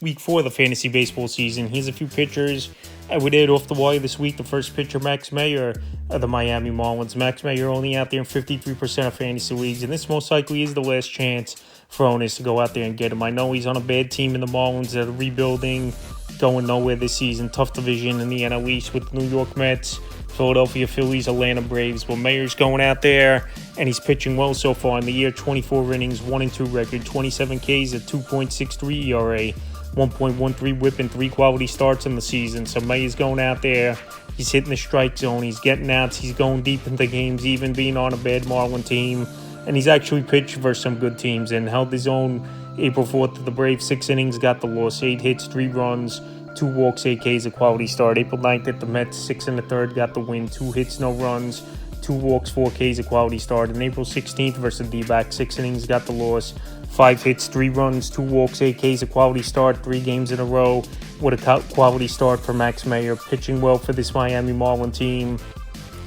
Week 4 of the fantasy baseball season. Here's a few pitchers I would add off the wire this week. The first pitcher, Max Meyer of the Miami Marlins. Max Meyer only out there in 53% of fantasy leagues, and this most likely is the last chance for owners to go out there and get him. I know he's on a bad team in the Marlins that are rebuilding, going nowhere this season. Tough division in the NL East with the New York Mets, Philadelphia Phillies, Atlanta Braves. But Mayer's going out there, and he's pitching well so far in the year. 24 innings, 1-2 record, 27 Ks, a 2.63 ERA. 1.13 whip and 3 quality starts in the season. So Mayer's going out there. He's hitting the strike zone. He's getting outs. He's going deep into games, even being on a bad Marlin team. And he's actually pitched versus some good teams and held his own April 4th to the Braves. 6 innings, got the loss. 8 hits, 3 runs, 2 walks, 8 Ks, a quality start. April 9th at the Mets, 6 1/3, got the win. 2 hits, no runs, 2 walks, 4 Ks, a quality start. And April 16th versus the D-backs, 6 innings, got the loss. 5 hits, 3 runs, 2 walks, 8 Ks, a quality start. 3 games in a row with a quality start for Max Meyer. Pitching well for this Miami Marlin team.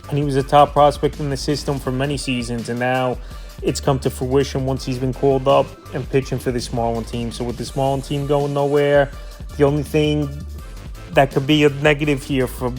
And he was a top prospect in the system for many seasons. And now it's come to fruition once he's been called up and pitching for this Marlin team. So with this Marlin team going nowhere, the only thing that could be a negative here for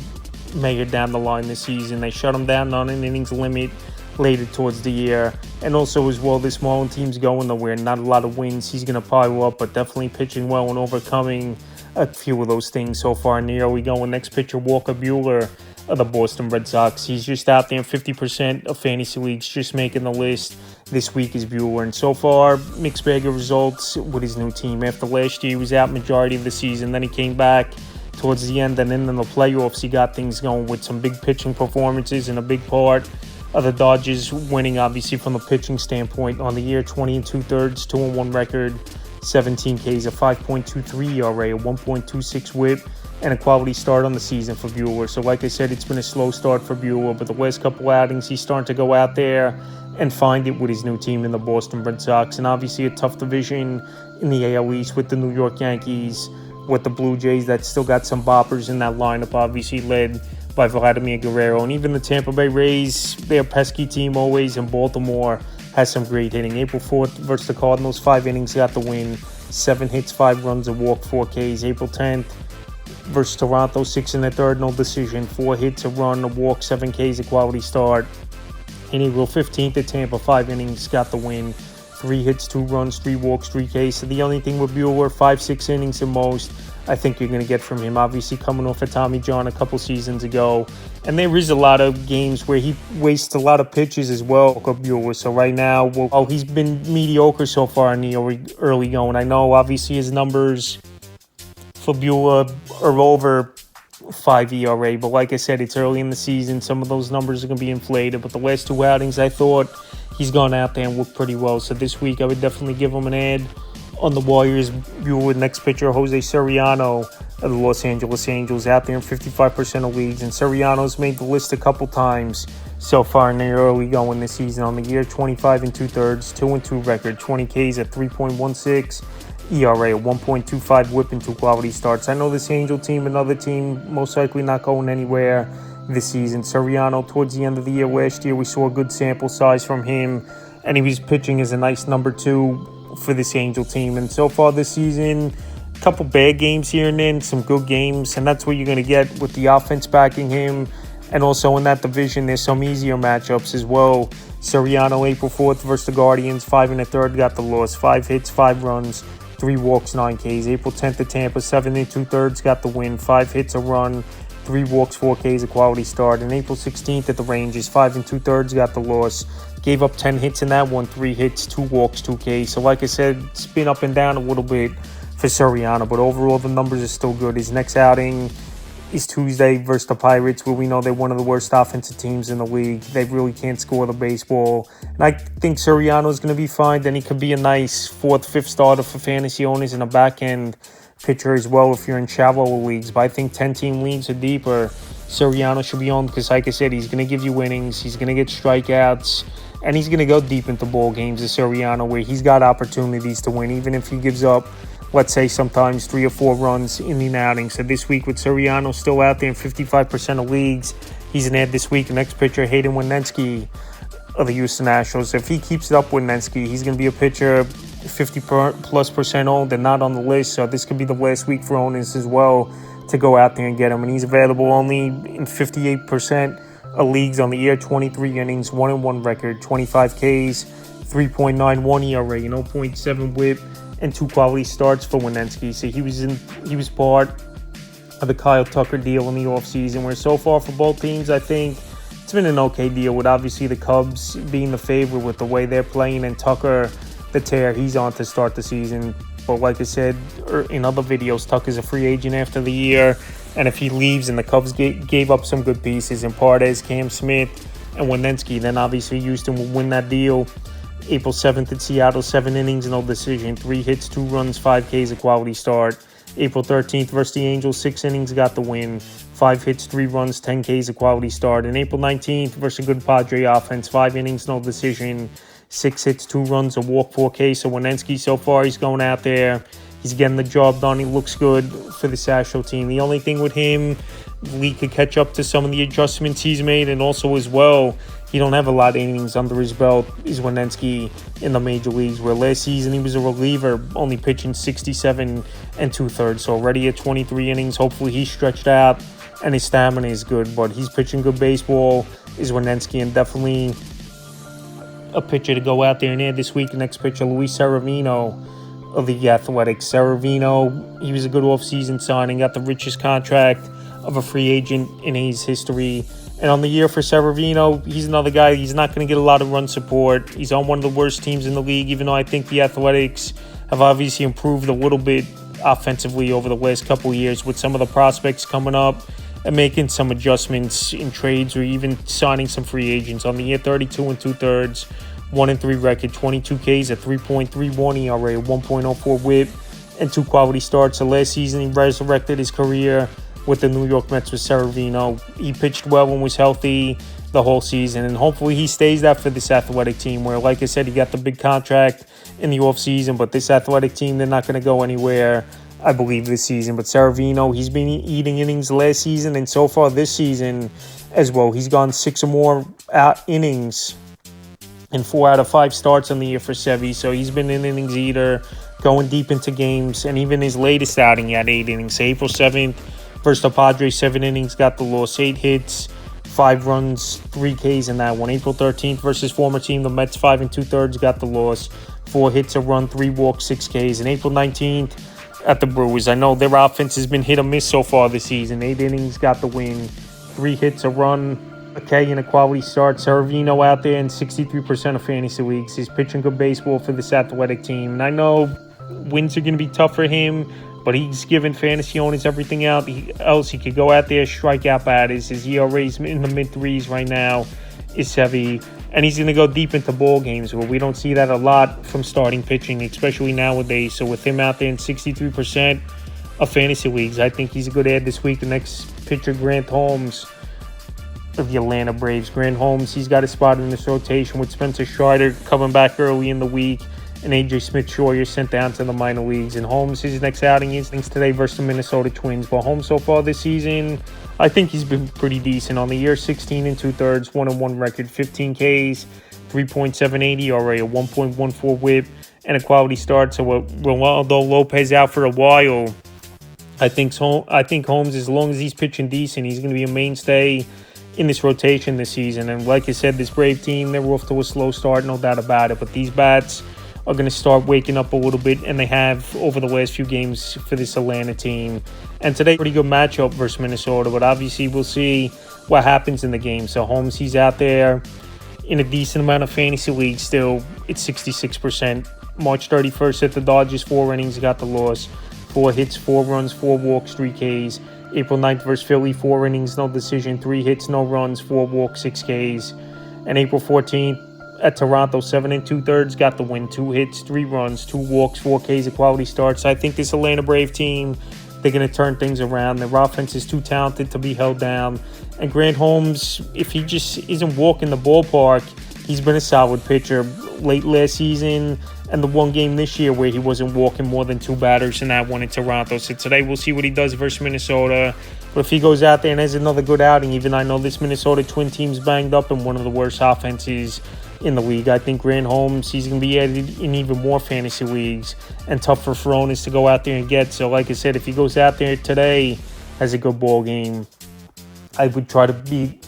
Meyer down the line this season, they shut him down on an innings limit later towards the year. And also as well, this Marlin team's going nowhere. Not a lot of wins. He's going to pile up, but definitely pitching well and overcoming a few of those things so far in the year. We go with next pitcher, Walker Buehler of the Boston Red Sox. He's just out there in 50% of fantasy leagues, just making the list. This week is Buehler. And so far, mixed bag of results with his new team. After last year, he was out majority of the season. Then he came back towards the end, and then in the playoffs, he got things going with some big pitching performances, and a big part of the Dodgers winning, obviously, from a pitching standpoint. On the year, 20 2/3, 2-1 record, 17 Ks, a 5.23 ERA, a 1.26 whip, and a quality start on the season for Buehler. So like I said, it's been a slow start for Buehler, but the last couple outings, he's starting to go out there and find it with his new team in the Boston Red Sox. And obviously a tough division in the AL East with the New York Yankees, with the Blue Jays that still got some boppers in that lineup, obviously led by Vladimir Guerrero. And even the Tampa Bay Rays, their pesky team always, in Baltimore, has some great hitting. April 4th versus the Cardinals, 5 innings, got the win. 7 hits, 5 runs, a walk, 4 Ks. April 10th versus Toronto, 6 1/3, no decision. 4 hits, a run, a walk, 7 Ks, a quality start. And April 15th at Tampa, 5 innings, got the win. 3 hits, 2 runs, 3 walks, 3 Ks. So the only thing with Buehler, 5-6 innings at most, I think you're going to get from him. Obviously coming off of Tommy John a couple seasons ago. And there is a lot of games where he wastes a lot of pitches as well, Buehler. So right now, he's been mediocre so far in the early going. I know obviously his numbers for Buehler are over 5 ERA, but like I said, it's early in the season. Some of those numbers are going to be inflated, but the last 2 outings, I thought he's gone out there and looked pretty well. So this week, I would definitely give him an ad on the Warriors. Buehler, next pitcher, Jose Soriano of the Los Angeles Angels, out there in 55% of leagues. And Soriano's made the list a couple times so far in the early going this season. On the year, 25 2/3, 2-2 record, 20 Ks at 3.16 ERA, 1.25 whip, and 2 quality starts. I know this Angel team, another team, most likely not going anywhere this season. Soriano, towards the end of the year last year, we saw a good sample size from him, and he was pitching as a nice number 2 for this Angel team. And so far this season, a couple bad games here and then, some good games, and that's what you're going to get with the offense backing him. And also in that division, there's some easier matchups as well. Soriano, April 4th versus the Guardians, 5 1/3, got the loss. 5 hits, 5 runs, 3 walks, 9 Ks. April 10th at Tampa, 7 2/3, got the win. 5 hits, a run, 3 walks, 4 Ks, a quality start. And April 16th at the Rangers, 5 2/3, got the loss. Gave up 10 hits in that one, 3 hits, 2 walks, 2 Ks. So like I said, it's been up and down a little bit for Soriano, but overall the numbers are still good. His next outing is Tuesday versus the Pirates, where we know they're one of the worst offensive teams in the league. They really can't score the baseball. And I think Soriano is going to be fine. Then he could be a nice 4th, 5th starter for fantasy owners and a back-end pitcher as well if you're in shallow leagues. But I think 10-team leagues or deeper, Soriano should be on because, like I said, he's going to give you innings. He's going to get strikeouts. And he's going to go deep into ball games as Soriano, where he's got opportunities to win, even if he gives up, let's say, sometimes 3 or 4 runs in the outing. So this week with Soriano still out there in 55% of leagues, he's an ad this week. The next pitcher, Hayden Wesneski of the Houston Astros. If he keeps it up with Wesneski, he's going to be a pitcher 50+% owned and not on the list. So this could be the last week for owners as well to go out there and get him. And he's available only in 58% of leagues on the year. 23 innings, 1-1 record, 25 Ks, 3.91 ERA, 0.7 WHIP, and 2 quality starts for Weninski. So he was part of the Kyle Tucker deal in the offseason, where so far for both teams, I think it's been an okay deal, with obviously the Cubs being the favorite with the way they're playing, and Tucker, the tear he's on to start the season. But like I said in other videos, Tucker's a free agent after the year, and if he leaves and the Cubs gave up some good pieces in Pardes, Cam Smith, and Weninski, then obviously Houston will win that deal. April 7th at Seattle, 7 innings, no decision, 3 hits, 2 runs, 5 Ks, a quality start. April 13th versus the Angels, 6 innings, got the win, 5 hits, 3 runs, 10 Ks, a quality start. And April 19th versus a good Padre offense, 5 innings, no decision, 6 hits, 2 runs, a walk, 4 Ks. So Weninski, so far, he's going out there, he's getting the job done. He looks good for the Astro team. The only thing with him, Lee could catch up to some of the adjustments he's made, and also as well, he don't have a lot of innings under his belt, is Weninski in the major leagues, where last season he was a reliever, only pitching 67 2/3. So already at 23 innings, hopefully he's stretched out and his stamina is good, but he's pitching good baseball, is Weninski, and definitely a pitcher to go out there and add this week. The next pitcher, Luis Severino of the Athletics. Severino, he was a good offseason signing, got the richest contract of a free agent in his history. And on the year for Severino, he's another guy, he's not going to get a lot of run support. He's on one of the worst teams in the league, even though I think the Athletics have obviously improved a little bit offensively over the last couple of years with some of the prospects coming up and making some adjustments in trades or even signing some free agents. On the year, 32 2/3, 1-3 record, 22 Ks, a 3.31 ERA, 1.04 WHIP, and 2 quality starts. So last season, he resurrected his career with the New York Mets with Severino. He pitched well and was healthy the whole season, and hopefully he stays that for this Athletic team, where, like I said, he got the big contract in the offseason, but this Athletic team, they're not going to go anywhere, I believe, this season. But Severino, he's been eating innings last season, and so far this season as well. He's gone 6 or more innings in 4 out of 5 starts on the year for Sevy, so he's been an innings eater, going deep into games, and even his latest outing, he had 8 innings. April 7th, versus the Padres, 7 innings, got the loss, 8 hits, 5 runs, 3 Ks in that one. April 13th versus former team, the Mets, 5 2/3, got the loss, 4 hits, a run, 3 walks, 6 Ks. And April 19th at the Brewers, I know their offense has been hit or miss so far this season. 8 innings, got the win, 3 hits, a run, a K, and a quality start. Severino out there in 63% of fantasy leagues. He's pitching good baseball for this Athletic team. And I know wins are going to be tough for him, but he's giving fantasy owners everything else. He could go out there, strike out batters. His ERA's in the mid-3s right now, is heavy. And he's going to go deep into ball games, where we don't see that a lot from starting pitching, especially nowadays. So with him out there in 63% of fantasy leagues, I think he's a good add this week. The next pitcher, Grant Holmes of the Atlanta Braves. Grant Holmes, he's got a spot in this rotation with Spencer Strider coming back early in the week, and A.J. Smith-Shawyer sent down to the minor leagues. And Holmes, his next outing is today versus the Minnesota Twins. But Holmes so far this season, I think he's been pretty decent. On the year, 16 2/3, 1-1 record, 15 Ks, 3.78 ERA, a 1.14 WHIP, and a quality start. So although Lopez out for a while, I think Holmes, as long as he's pitching decent, he's going to be a mainstay in this rotation this season. And like I said, this Brave team, they're off to a slow start, no doubt about it. But these bats are going to start waking up a little bit, and they have over the last few games for this Atlanta team. And today, pretty good matchup versus Minnesota, but obviously we'll see what happens in the game. So Holmes, he's out there in a decent amount of fantasy leagues still. It's 66%. March 31st at the Dodgers, 4 innings, got the loss, 4 hits, 4 runs, 4 walks, 3 Ks. April 9th versus Philly, 4 innings, no decision, 3 hits, no runs, 4 walks, 6 Ks. And April 14th at Toronto, 7 2/3, got the win, 2 hits, 3 runs, 2 walks, 4 Ks, a quality start. So I think this Atlanta Brave team, they're going to turn things around. Their offense is too talented to be held down. And Grant Holmes, if he just isn't walking the ballpark, he's been a solid pitcher late last season and the one game this year where he wasn't walking more than 2 batters, and that one in Toronto. So today we'll see what he does versus Minnesota. But if he goes out there and has another good outing, even I know this Minnesota Twin team's banged up and one of the worst offenses in the league, I think Grant Holmes, he's going to be added in even more fantasy leagues and tough for Furones to go out there and get. So like I said, if he goes out there today, has a good ball game, I would try to beat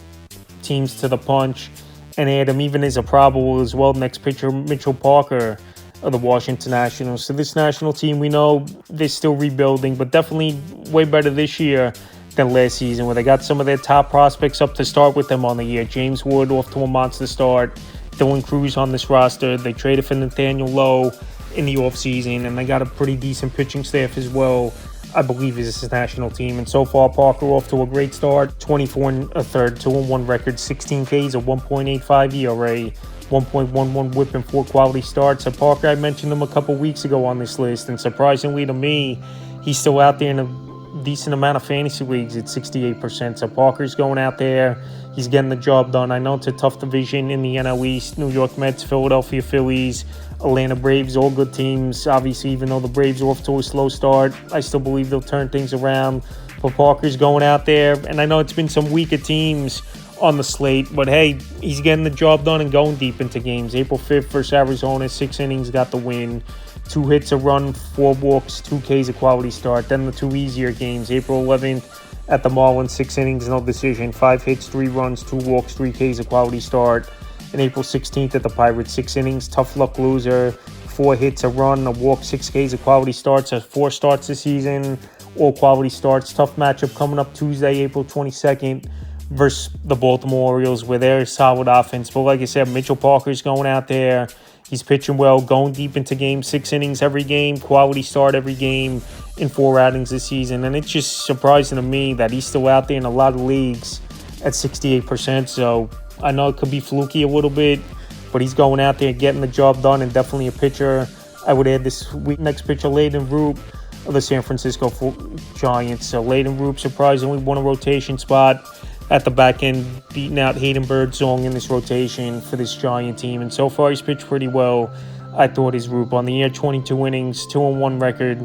teams to the punch and add him even as a probable as well. Next pitcher, Mitchell Parker of the Washington Nationals. So this national team, we know they're still rebuilding, but definitely way better this year than last season, where they got some of their top prospects up to start with them on the year. James Wood off to a monster start. Dylan Cruz on this roster. They traded for Nathaniel Lowe in the offseason, and they got a pretty decent pitching staff as well, I believe, is this national team. And so far, Parker off to a great start. 24 and a third, 2-1 record, 16 Ks, a 1.85 ERA, 1.11 whip, and 4 quality starts. So Parker, I mentioned him a couple weeks ago on this list, and surprisingly to me, he's still out there in a decent amount of fantasy leagues at 68%. So Parker's going out there. He's getting the job done. I know it's a tough division in the NL East. New York Mets, Philadelphia Phillies, Atlanta Braves, all good teams. Obviously, even though the Braves are off to a slow start, I still believe they'll turn things around. But Parker's going out there, and I know it's been some weaker teams on the slate, but hey, he's getting the job done and going deep into games. April 5th versus Arizona, 6 innings, got the win. 2 hits, a run, 4 walks, 2 Ks, a quality start. Then the 2 easier games. April 11th at the Marlins, 6 innings, no decision. 5 hits, 3 runs, 2 walks, 3 Ks, a quality start. And April 16th at the Pirates, 6 innings, tough luck loser. 4 hits, a run, a walk, 6 Ks, a quality starts. 4 starts this season, all quality starts. Tough matchup coming up Tuesday, April 22nd versus the Baltimore Orioles, where they're a solid offense. But like I said, Mitchell Parker's going out there. He's pitching well, going deep into games, 6 innings every game, quality start every game in 4 outings this season. And it's just surprising to me that he's still out there in a lot of leagues at 68%. So I know it could be fluky a little bit, but he's going out there getting the job done, and definitely a pitcher I would add this week. Next pitcher, Layden Roop of the San Francisco Giants. So Layden Roop surprisingly won a rotation spot at the back end, beating out Hayden Birdsong in this rotation for this Giant team. And so far, he's pitched pretty well. I thought his Roop on the year, 22 innings, 2-1 record,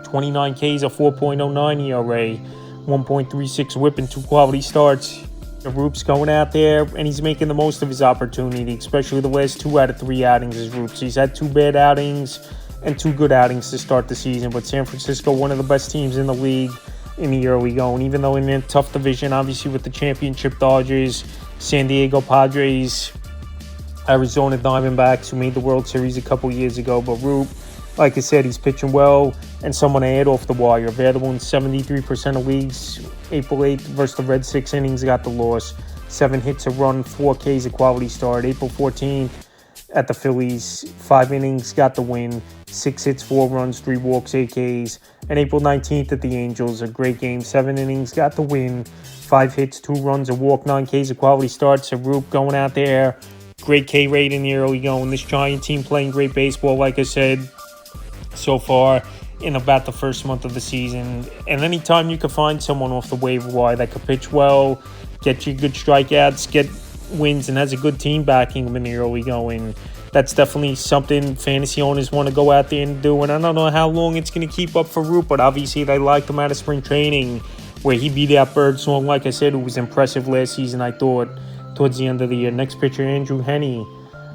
29 Ks, a 4.09 ERA, 1.36 whip, and 2 quality starts. The Roop's going out there, and he's making the most of his opportunity, especially the last 2 out of 3 outings as Roop. So he's had 2 bad outings and 2 good outings to start the season. But San Francisco, one of the best teams in the league in the early going, even though in a tough division, obviously with the championship Dodgers, San Diego Padres, Arizona Diamondbacks, who made the World Series a couple years ago. But Roop, like I said, he's pitching well, and someone to add off the wire. Available in 73% of leagues. April 8th versus the Reds, 6 innings, got the loss. 7 hits, a run, 4 Ks, a quality start. April 14th at the Phillies, 5 innings, got the win. 6 hits, 4 runs, 3 walks, 8 Ks. And April 19th at the Angels, a great game. 7 innings, got the win. 5 hits, 2 runs, a walk, 9 Ks, a quality start. So Roop going out there, great K rate in the early going. This Giant team playing great baseball, like I said, so far in about the first month of the season. And anytime you can find someone off the waiver wire that could pitch well, get you good strikeouts, get wins, and has a good team backing them in the early going, that's definitely something fantasy owners want to go out there and do. And I don't know how long it's going to keep up for Roop, but obviously they liked him out of spring training, where he beat out Birdsong, like I said, who was impressive last season, I thought, towards the end of the year. Next pitcher, Andrew Heaney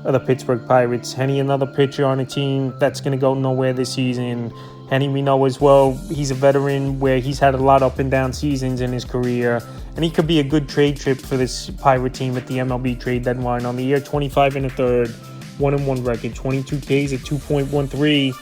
of the Pittsburgh Pirates. Heaney, another pitcher on a team that's going to go nowhere this season. Heaney, we know as well, he's a veteran where he's had a lot of up and down seasons in his career, and he could be a good trade chip for this Pirate team at the MLB trade deadline. On the year, 25 and a third, 1-1 record, 22 Ks at 2.13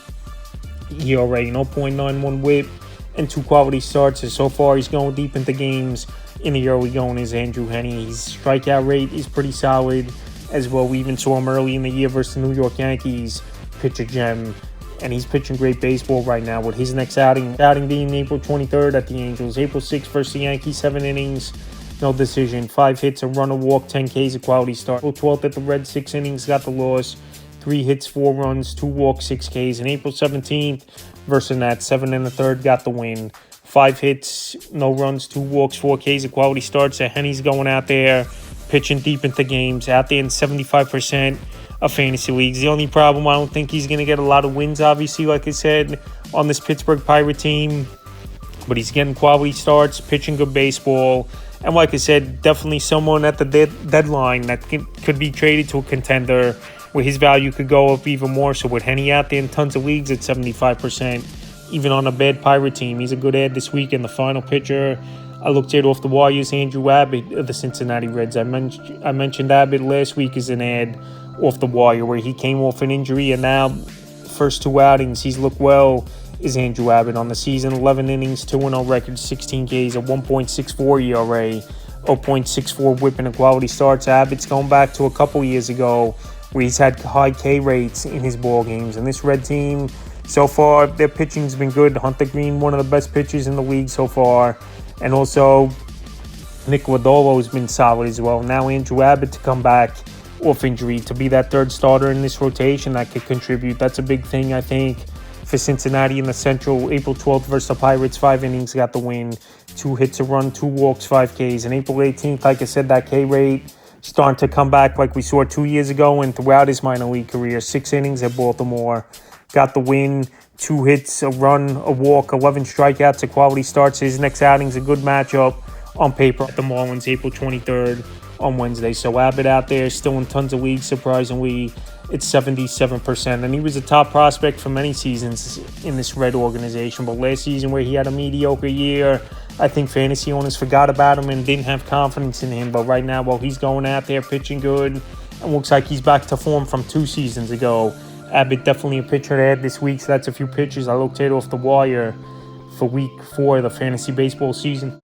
ERA, 0.91 whip, and 2 quality starts. And so far, he's going deep into games in the early going is Andrew Heaney. His strikeout rate is pretty solid as well. We even saw him early in the year versus the New York Yankees pitch a gem, and he's pitching great baseball right now, with his next outing being April 23rd at the Angels. April 6th versus the Yankees, 7 innings, no decision, 5 hits, a run, a walk, 10 Ks, a quality start. April 12th at the Reds, 6 innings, got the loss, 3 hits, 4 runs, 2 walks, 6 Ks. And April 17th versus the Nats, 7 and a third, got the win. 5 hits, no runs, 2 walks, 4 Ks, a quality start. So Henny's going out there, pitching deep into games, out there in 75% of fantasy leagues. The only problem, I don't think he's going to get a lot of wins, obviously, like I said, on this Pittsburgh Pirate team. but he's getting quality starts, pitching good baseball. And like I said, definitely someone at the deadline that could be traded to a contender where his value could go up even more. So with Henny out there in tons of leagues at 75%, even on a bad Pirate team, he's a good ad this week. And the final pitcher I looked at off the wire is Andrew Abbott of the Cincinnati Reds. I mentioned Abbott last week as an ad off the wire where he came off an injury, and now first 2 outings he's looked well. Is Andrew Abbott on the season, 11 innings, 2-0 record, 16 Ks, a 1.64 ERA, 0.64 whip, and quality starts. Abbott's going back to a couple years ago where he's had high K rates in his ball games. And this Red team, so far, their pitching's been good. Hunter Green, one of the best pitchers in the league so far. And also, Nick Lodolo has been solid as well. Now Andrew Abbott to come back off injury to be that third starter in this rotation that could contribute. That's a big thing, I think, for Cincinnati in the Central. April 12th versus the Pirates, 5 innings, got the win. 2 hits, a run, 2 walks, 5 Ks. And April 18th, like I said, that K rate starting to come back like we saw 2 years ago and throughout his minor league career. 6 innings at Baltimore, got the win. 2 hits, a run, a walk, 11 strikeouts, a quality starts. His next outing's a good matchup on paper at the Marlins, April 23rd on Wednesday. So Abbott out there, still in tons of leagues, surprisingly. It's 77%, and he was a top prospect for many seasons in this Red organization. But last season, where he had a mediocre year, I think fantasy owners forgot about him and didn't have confidence in him. But right now, well, he's going out there pitching good, and looks like he's back to form from 2 seasons ago. Abbott definitely a pitcher to add this week, so that's a few pitchers I looked at off the wire for week 4 of the fantasy baseball season.